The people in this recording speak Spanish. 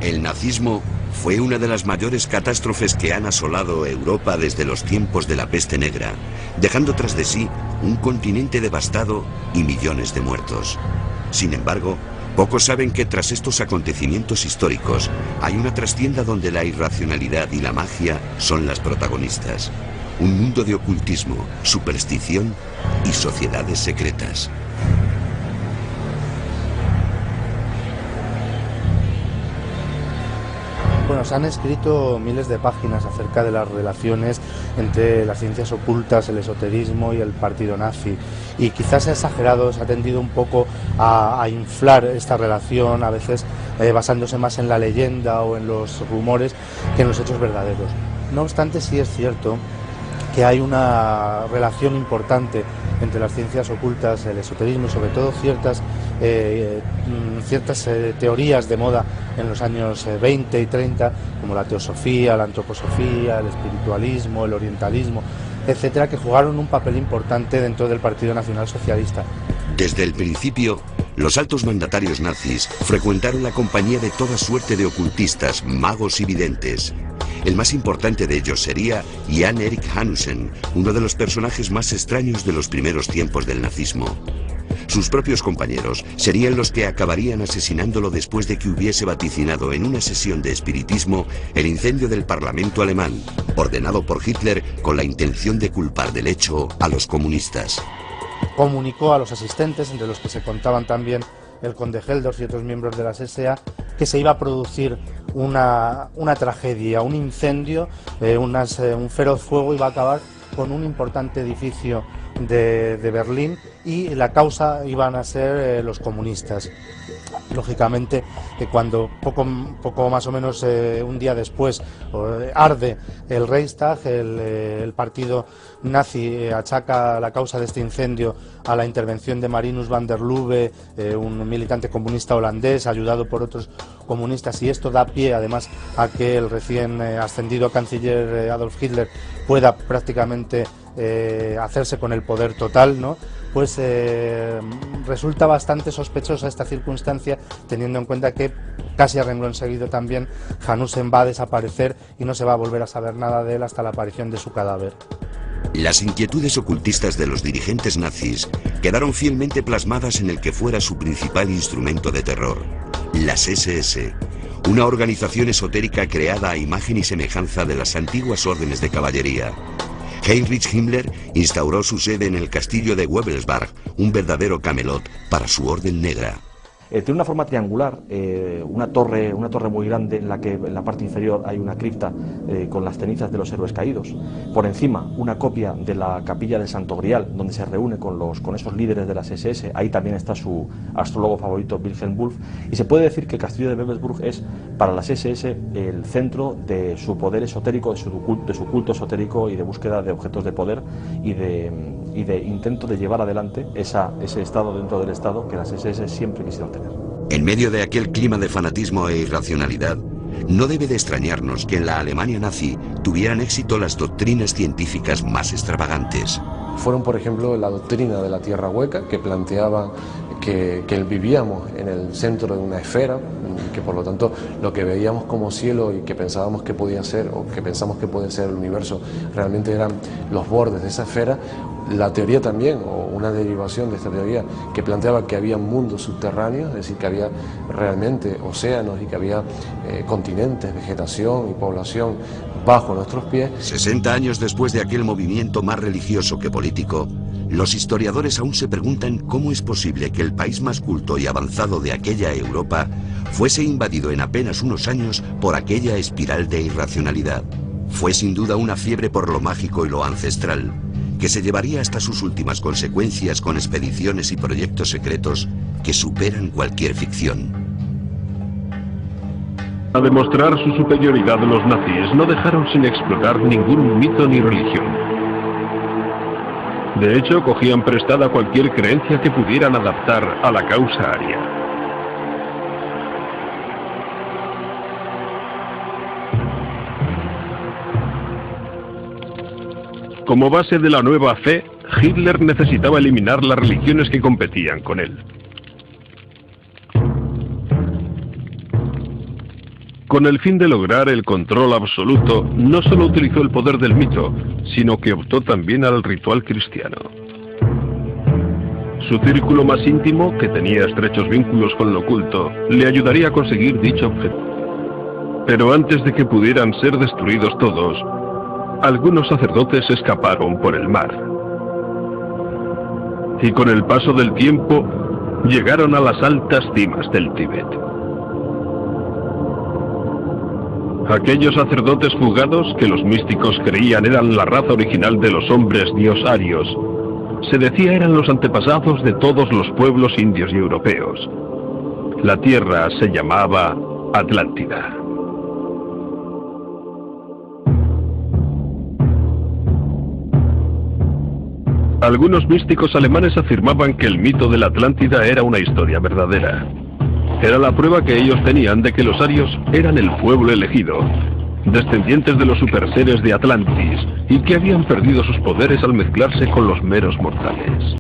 El nazismo fue una de las mayores catástrofes que han asolado Europa desde los tiempos de la peste negra, dejando tras de sí un continente devastado y millones de muertos. Sin embargo, pocos saben que tras estos acontecimientos históricos hay una trastienda donde la irracionalidad y la magia son las protagonistas. Un mundo de ocultismo, superstición y sociedades secretas. Bueno, se han escrito miles de páginas acerca de las relaciones entre las ciencias ocultas, el esoterismo y el partido nazi. Y quizás se ha exagerado, se ha tendido un poco a inflar esta relación, a veces basándose más en la leyenda o en los rumores que en los hechos verdaderos. No obstante, sí es cierto que hay una relación importante entre las ciencias ocultas, el esoterismo y sobre todo ciertas teorías de moda en los años 20 y 30, como la teosofía, la antroposofía, el espiritualismo, el orientalismo, etcétera, que jugaron un papel importante dentro del Partido Nacional Socialista. Desde el principio, los altos mandatarios nazis frecuentaron la compañía de toda suerte de ocultistas, magos y videntes. El más importante de ellos sería Jan Erik Hanussen, uno de los personajes más extraños de los primeros tiempos del nazismo. Sus propios compañeros serían los que acabarían asesinándolo después de que hubiese vaticinado en una sesión de espiritismo el incendio del Parlamento alemán, ordenado por Hitler con la intención de culpar del hecho a los comunistas. Comunicó a los asistentes, entre los que se contaban también el conde Helldorf y otros miembros de las SA, que se iba a producir una tragedia, un incendio, un feroz fuego iba a acabar con un importante edificio de Berlín y la causa iban a ser los comunistas. Lógicamente, cuando poco más o menos un día después arde el Reichstag, el partido nazi achaca la causa de este incendio a la intervención de Marinus van der Lubbe, un militante comunista holandés, ayudado por otros comunistas, y esto da pie además a que el recién ascendido canciller Adolf Hitler pueda prácticamente hacerse con el poder total, ¿no? Pues resulta bastante sospechosa esta circunstancia, teniendo en cuenta que casi a renglón seguido también Hanussen va a desaparecer y no se va a volver a saber nada de él hasta la aparición de su cadáver. Las inquietudes ocultistas de los dirigentes nazis quedaron fielmente plasmadas en el que fuera su principal instrumento de terror, las SS, una organización esotérica creada a imagen y semejanza de las antiguas órdenes de caballería. Heinrich Himmler instauró su sede en el castillo de Wewelsburg, un verdadero Camelot para su orden negra. Tiene una forma triangular, una torre muy grande en la que en la parte inferior hay una cripta con las cenizas de los héroes caídos. Por encima, una copia de la capilla del Santo Grial, donde se reúne con esos líderes de las SS. Ahí también está su astrólogo favorito, Wilhelm Wulff. Y se puede decir que el castillo de Wewelsburg es para las SS el centro de su poder esotérico, de su culto esotérico y de búsqueda de objetos de poder y de intento de llevar adelante ese estado dentro del Estado que las SS siempre quisieron tener. En medio de aquel clima de fanatismo e irracionalidad, no debe de extrañarnos que en la Alemania nazi tuvieran éxito las doctrinas científicas más extravagantes. Fueron, por ejemplo, la doctrina de la tierra hueca, que planteaba que vivíamos en el centro de una esfera, que por lo tanto lo que veíamos como cielo y que pensábamos que podía ser, o que pensamos que puede ser el universo, realmente eran los bordes de esa esfera. La teoría también, o una derivación de esta teoría, que planteaba que había mundos subterráneos, es decir, que había realmente océanos y que había continentes, vegetación y población bajo nuestros pies. 60 años después de aquel movimiento más religioso que político, los historiadores aún se preguntan cómo es posible que el país más culto y avanzado de aquella Europa fuese invadido en apenas unos años por aquella espiral de irracionalidad. Fue sin duda una fiebre por lo mágico y lo ancestral, que se llevaría hasta sus últimas consecuencias con expediciones y proyectos secretos que superan cualquier ficción. A demostrar su superioridad, los nazis no dejaron sin explotar ningún mito ni religión. De hecho, cogían prestada cualquier creencia que pudieran adaptar a la causa aria. Como base de la nueva fe, Hitler necesitaba eliminar las religiones que competían con él. Con el fin de lograr el control absoluto, no solo utilizó el poder del mito, sino que optó también al ritual cristiano. Su círculo más íntimo, que tenía estrechos vínculos con lo oculto, le ayudaría a conseguir dicho objetivo. Pero antes de que pudieran ser destruidos todos, algunos sacerdotes escaparon por el mar. Y con el paso del tiempo, llegaron a las altas cimas del Tíbet. Aquellos sacerdotes fugados, que los místicos creían eran la raza original de los hombres diosarios, se decía eran los antepasados de todos los pueblos indios y europeos. La tierra se llamaba Atlántida. Algunos místicos alemanes afirmaban que el mito de la Atlántida era una historia verdadera. Era la prueba que ellos tenían de que los arios eran el pueblo elegido, descendientes de los superseres de Atlantis, y que habían perdido sus poderes al mezclarse con los meros mortales.